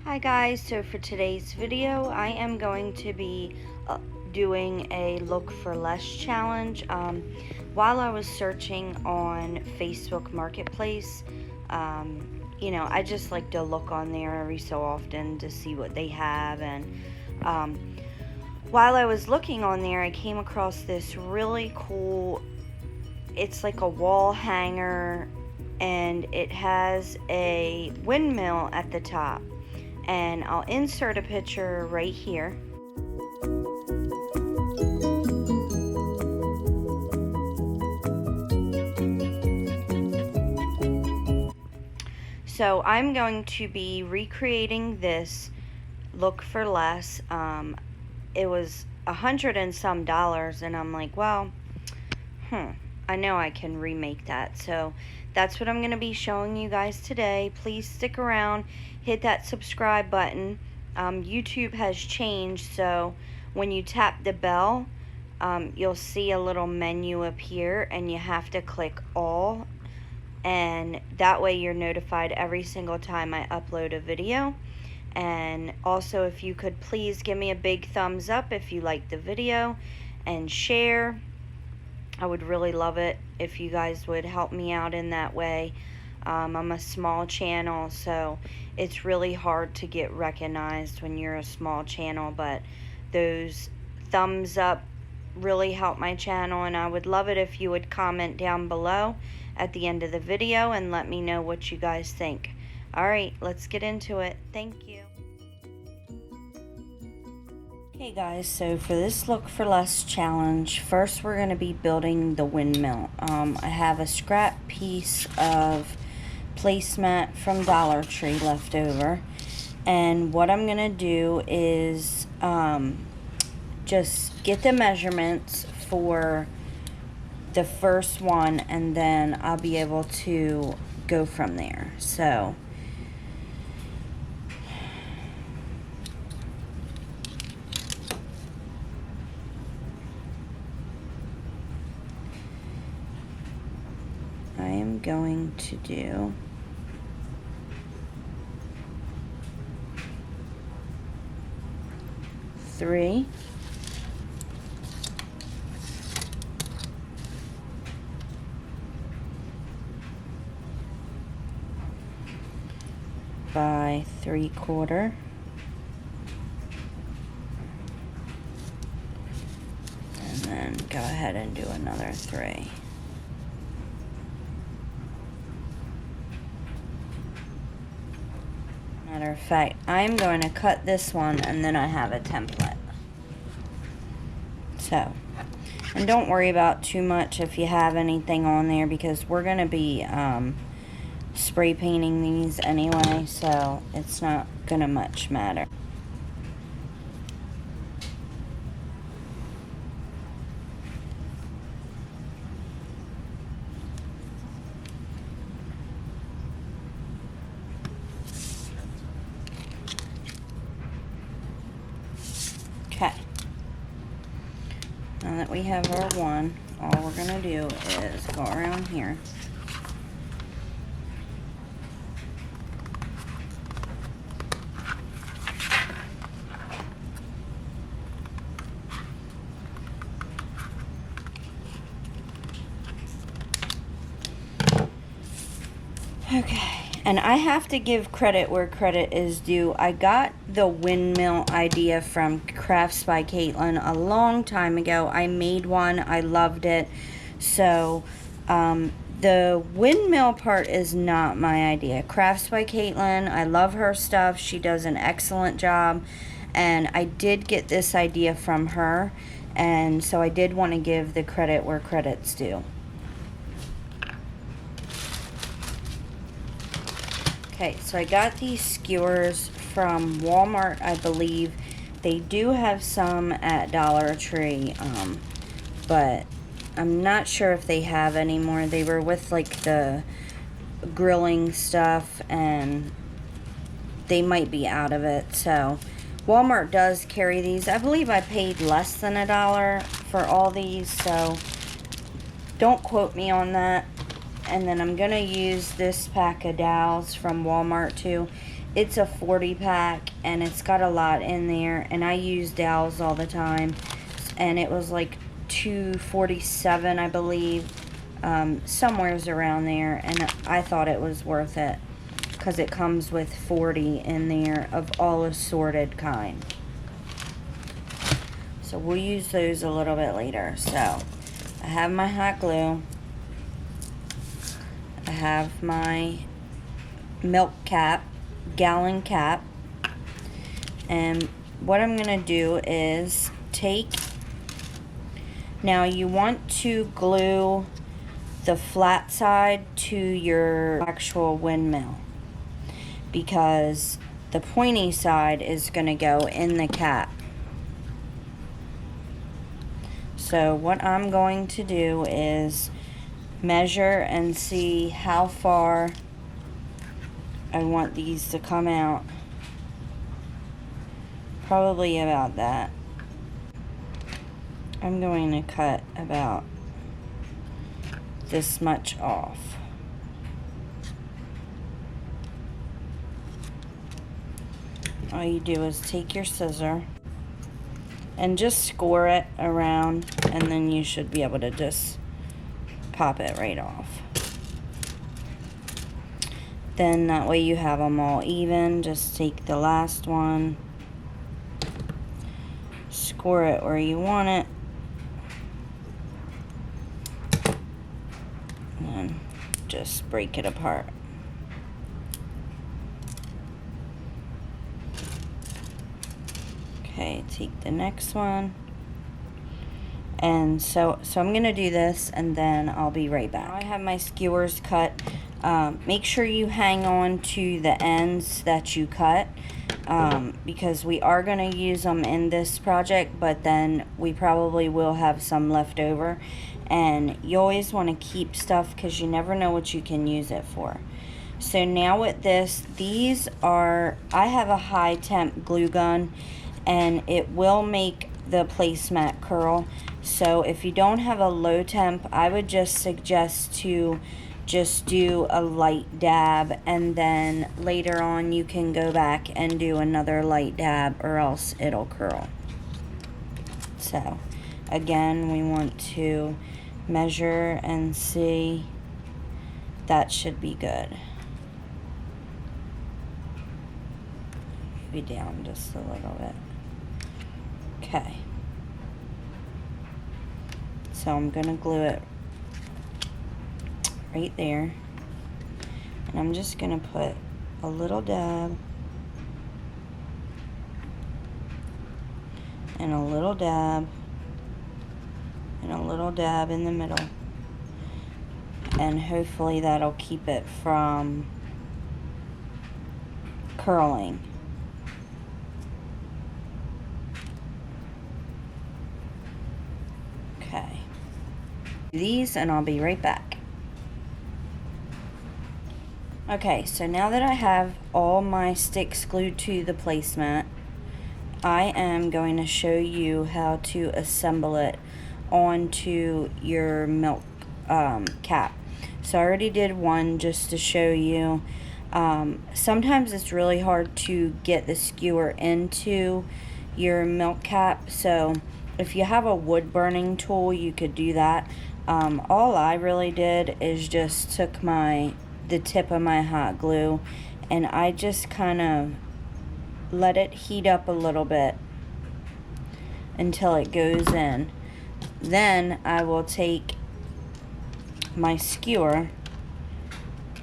Hi guys, so for today's video I am going to be doing a look for less challenge. While I was searching on Facebook Marketplace, I just like to look on there every so often to see what they have, and while I was looking on there I came across this really cool, it's like a wall hanger and it has a windmill at the top. And I'll insert a picture right here. So I'm going to be recreating this look for less. It was $100 and some, and I'm like, well, I know I can remake that. So that's what I'm going to be showing you guys today. Please stick around, hit that subscribe button. YouTube has changed, so when you tap the bell, you'll see a little menu appear and you have to click all, and that way you're notified every single time I upload a video. And also, if you could please give me a big thumbs up if you like the video and share. I would really love it if you guys would help me out in that way. I'm a small channel, so it's really hard to get recognized when you're a small channel, but those thumbs up really help my channel, and I would love it if you would comment down below at the end of the video and let me know what you guys think. Alright, let's get into it. Thank you. Okay guys, so for this look for less challenge, first we're going to be building the windmill. I have a scrap piece of placemat from Dollar Tree left over, and what I'm going to do is just get the measurements for the first one, and then I'll be able to go from there. So I am going to do 3 by 3/4, and then go ahead and do another 3. Matter of fact, I'm going to cut this one and then I have a template. So, and don't worry about too much if you have anything on there, because we're going to be spray painting these anyway, so it's not going to much matter. Okay, now that we have our one, all we're going to do is go around here. Okay, and I have to give credit where credit is due. I got the windmill idea from Crafts by Caitlin a long time ago. I made one, I loved it. So the windmill part is not my idea. Crafts by Caitlin, I love her stuff. She does an excellent job, and I did get this idea from her, and so I did want to give the credit where credit's due. Okay, so I got these skewers from Walmart, I believe. They do have some at Dollar Tree, but I'm not sure if they have any more. They were with like the grilling stuff, and they might be out of it. So Walmart does carry these. I believe I paid less than $1 for all these, so don't quote me on that. And then I'm going to use this pack of dowels from Walmart too. It's a 40 pack and it's got a lot in there, and I use Dow's all the time, and it was like $2.47, I believe, somewhere's around there, and I thought it was worth it because it comes with 40 in there of all assorted kind. So we'll use those a little bit later. So I have my hot glue, I have my milk cap, gallon cap, and what I'm gonna do is now you want to glue the flat side to your actual windmill, because the pointy side is gonna go in the cap. So what I'm going to do is measure and see how far I want these to come out. Probably about that. I'm going to cut about this much off. All you do is take your scissor and just score it around, and then you should be able to just pop it right off. Then that way you have them all even. Just take the last one, score it where you want it, and then just break it apart. Okay, take the next one. And so I'm gonna do this, and then I'll be right back. Now I have my skewers cut. Make sure you hang on to the ends that you cut, because we are gonna use them in this project, but then we probably will have some left over, and you always want to keep stuff because you never know what you can use it for. So now with this, I have a high temp glue gun, and it will make the placemat curl. So if you don't have a low temp, I would just suggest to just do a light dab, and then later on you can go back and do another light dab, or else it'll curl. So again, we want to measure and see. That should be good. Be down just a little bit. Okay, so I'm gonna glue it right there, and I'm just gonna put a little dab and a little dab and a little dab in the middle, and hopefully that'll keep it from curling. Okay, these, and I'll be right back. Okay, so now that I have all my sticks glued to the placemat, I am going to show you how to assemble it onto your milk cap. So I already did one just to show you. Sometimes it's really hard to get the skewer into your milk cap, so if you have a wood burning tool, you could do that. All I really did is just took the tip of my hot glue, and I just kind of let it heat up a little bit until it goes in. Then I will take my skewer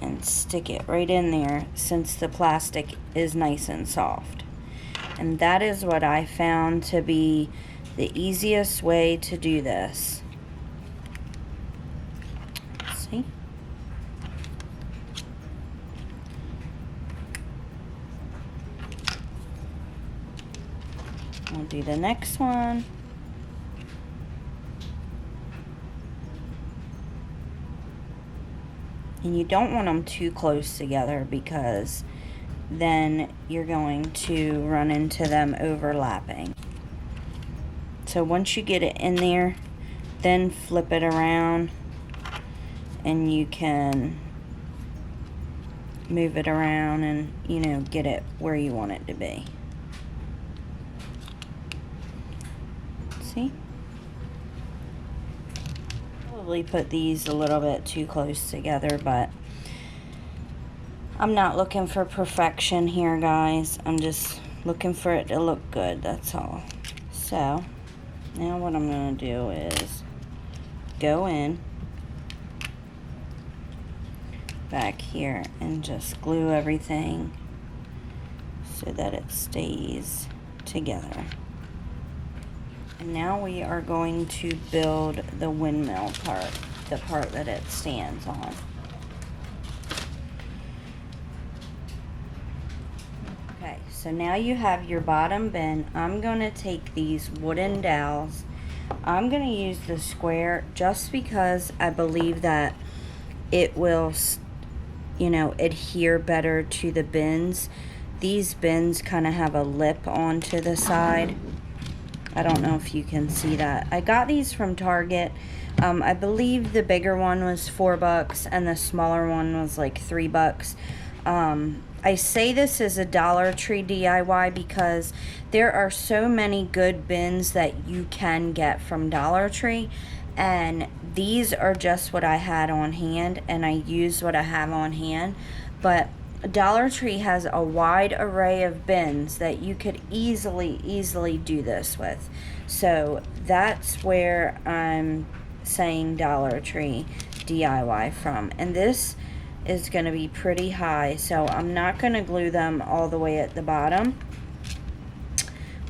and stick it right in there, since the plastic is nice and soft. And that is what I found to be the easiest way to do this. See? I'll do the next one. And you don't want them too close together, because then you're going to run into them overlapping. So once you get it in there, then flip it around, and you can move it around and, you know, get it where you want it to be. See? Probably put these a little bit too close together, but I'm not looking for perfection here, guys. I'm just looking for it to look good, that's all. So, now what I'm going to do is go in back here and just glue everything so that it stays together. And now we are going to build the windmill part, the part that it stands on. Okay, so now you have your bottom bin. I'm going to take these wooden dowels. I'm going to use the square just because I believe that it will, you know, adhere better to the bins. These bins kind of have a lip onto the side. I don't know if you can see that. I got these from Target. I believe the bigger one was $4 and the smaller one was like $3. I say this is a Dollar Tree DIY because there are so many good bins that you can get from Dollar Tree, and these are just what I had on hand, and I used what I have on hand. But Dollar Tree has a wide array of bins that you could easily do this with. So that's where I'm saying Dollar Tree DIY from. And this is going to be pretty high, so I'm not going to glue them all the way at the bottom.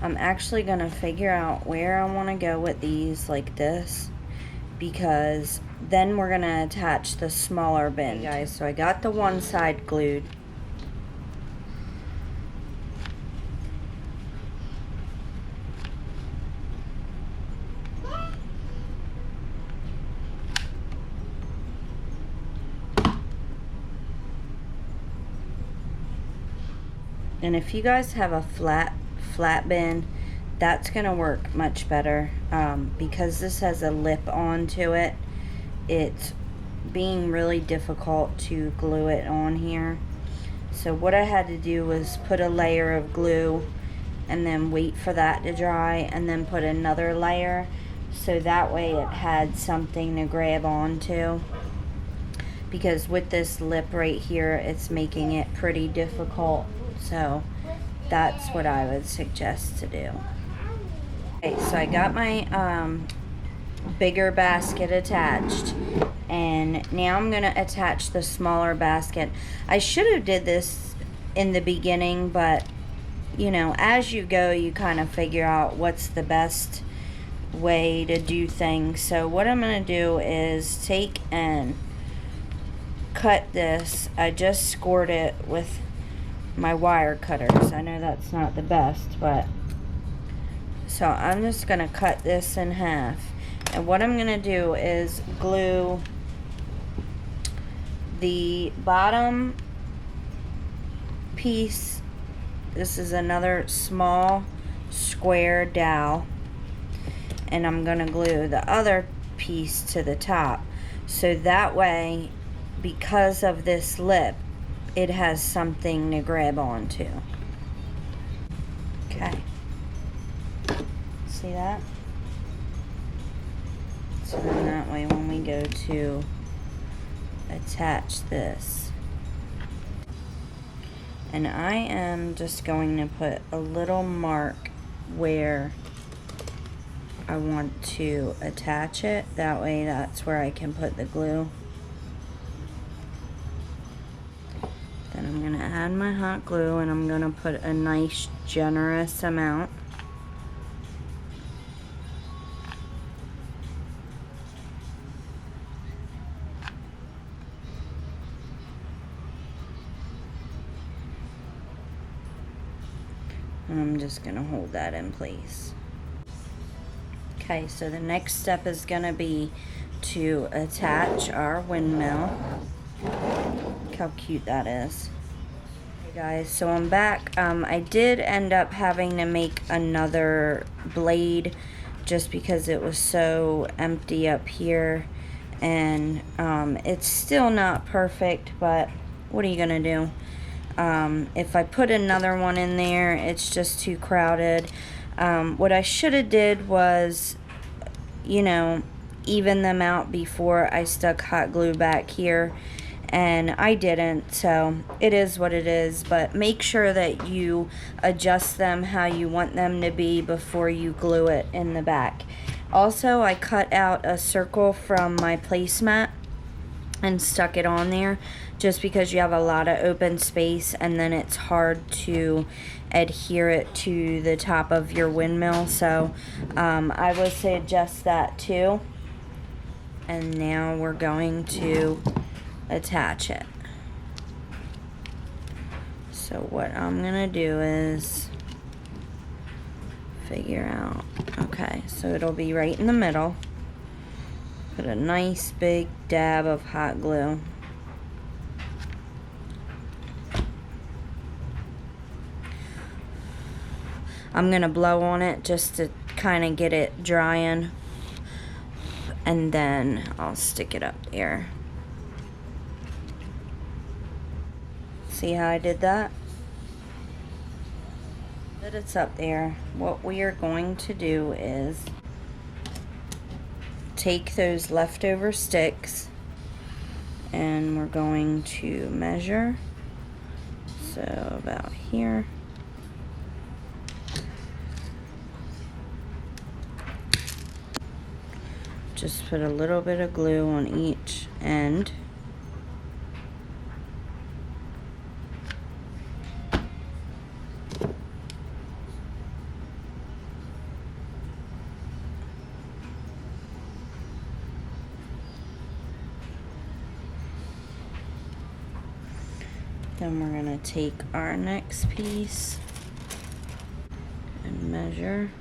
I'm actually going to figure out where I want to go with these like this, because then we're going to attach the smaller bin. Okay, guys, so I got the one side glued. And if you guys have a flat bin, that's gonna work much better, because this has a lip onto it. It's being really difficult to glue it on here. So what I had to do was put a layer of glue and then wait for that to dry and then put another layer, so that way it had something to grab onto. Because with this lip right here, it's making it pretty difficult. So that's what I would suggest to do. Okay, so I got my bigger basket attached, and now I'm gonna attach the smaller basket. I should have did this in the beginning, but you know, as you go, you kind of figure out what's the best way to do things. So what I'm gonna do is take and cut this. I just scored it with my wire cutters. I know that's not the best, but so I'm just gonna cut this in half, and what I'm gonna do is glue the bottom piece. This is another small square dowel, and I'm gonna glue the other piece to the top, so that way, because of this lip, it has something to grab onto. Okay. See that? So then that way when we go to attach this, and I am just going to put a little mark where I want to attach it. That way that's where I can put the glue. Then I'm going to add my hot glue, and I'm going to put a nice generous amount. And I'm just going to hold that in place. Okay, so the next step is going to be to attach our windmill. Look how cute that is. Okay guys, so I'm back. I did end up having to make another blade just because it was so empty up here, and it's still not perfect, but what are you gonna do? If I put another one in there, it's just too crowded. What I should have did was, you know, even them out before I stuck hot glue back here, and I didn't, so it is what it is. But make sure that you adjust them how you want them to be before you glue it in the back. Also, I cut out a circle from my placemat and stuck it on there, just because you have a lot of open space and then it's hard to adhere it to the top of your windmill. So I would say adjust that too. And now we're going to attach it. So what I'm gonna do is figure out, okay, so it'll be right in the middle. Put a nice big dab of hot glue. I'm gonna blow on it just to kind of get it drying, and then I'll stick it up there. See how I did that? That it's up there. What we are going to do is take those leftover sticks and we're going to measure. So about here. Just put a little bit of glue on each end. Then we're going to take our next piece and measure.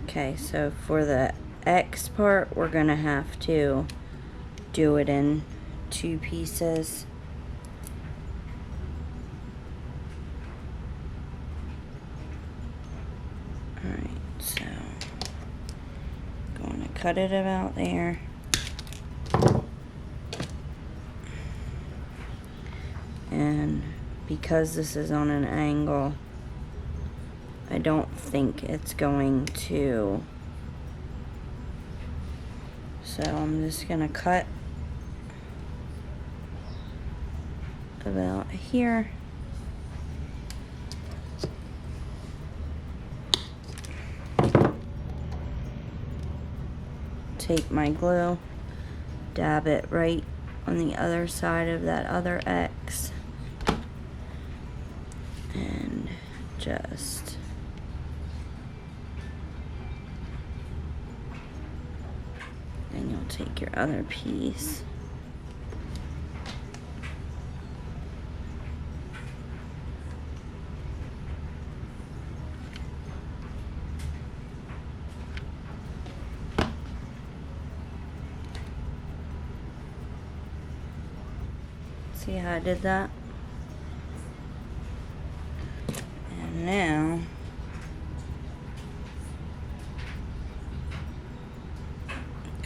Okay, so for the X part, we're going to have to do it in 2 pieces. Alright, so going to cut it about there. And because this is on an angle, I don't think it's going to. So I'm just gonna cut about here. Take my glue, dab it right on the other side of that other X, and just and you'll take your other piece see how I did that? And now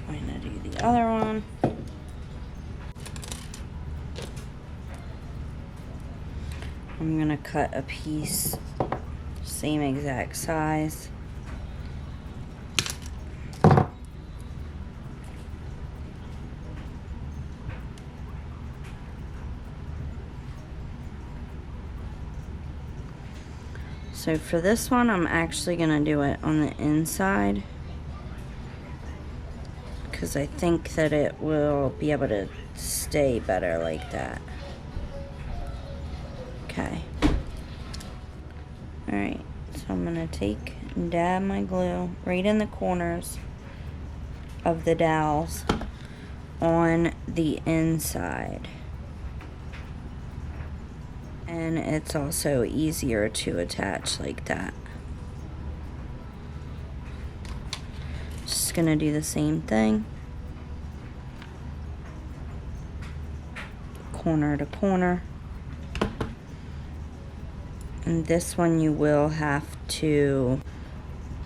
going to do the other one. I'm going to cut a piece same exact size. So for this one, I'm actually going to do it on the inside, because I think that it will be able to stay better like that. Okay. Alright, so I'm going to take and dab my glue right in the corners of the dowels on the inside. And it's also easier to attach like that. Just gonna do the same thing. Corner to corner. And this one you will have to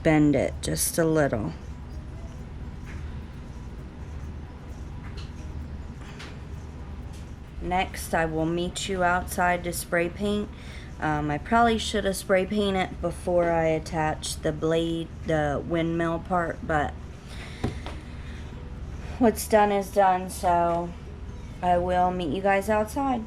bend it just a little. next I will meet you outside to spray paint. I probably should have spray painted it before I attached the blade, the windmill part, but what's done is done, so I will meet you guys outside.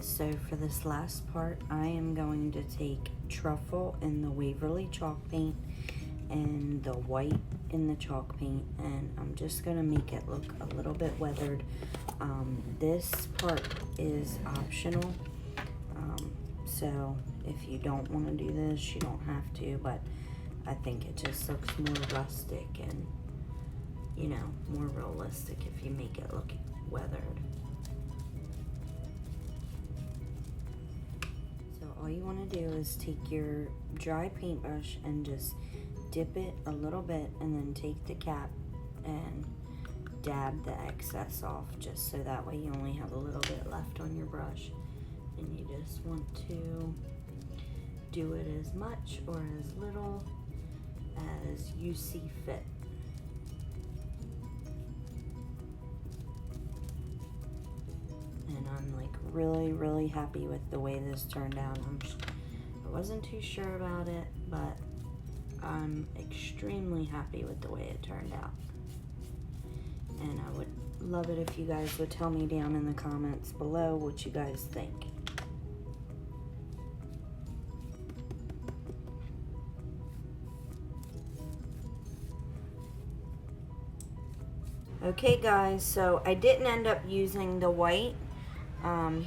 So for this last part, I am going to take truffle in the Waverly chalk paint and the white in the chalk paint, and I'm just going to make it look a little bit weathered. This part is optional, so if you don't want to do this, you don't have to, but I think it just looks more rustic and, you know, more realistic if you make it look weathered. All you want to do is take your dry paintbrush and just dip it a little bit, and then take the cap and dab the excess off, just so that way you only have a little bit left on your brush. And you just want to do it as much or as little as you see fit. And I'm like really happy with the way this turned out. I wasn't too sure about it, but I'm extremely happy with the way it turned out. And I would love it if you guys would tell me down in the comments below what you guys think. Okay guys, so I didn't end up using the white.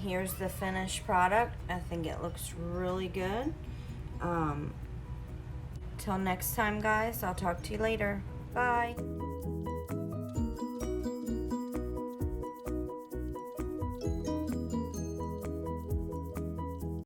Here's the finished product. I think it looks really good. Till next time guys, I'll talk to you later. Bye.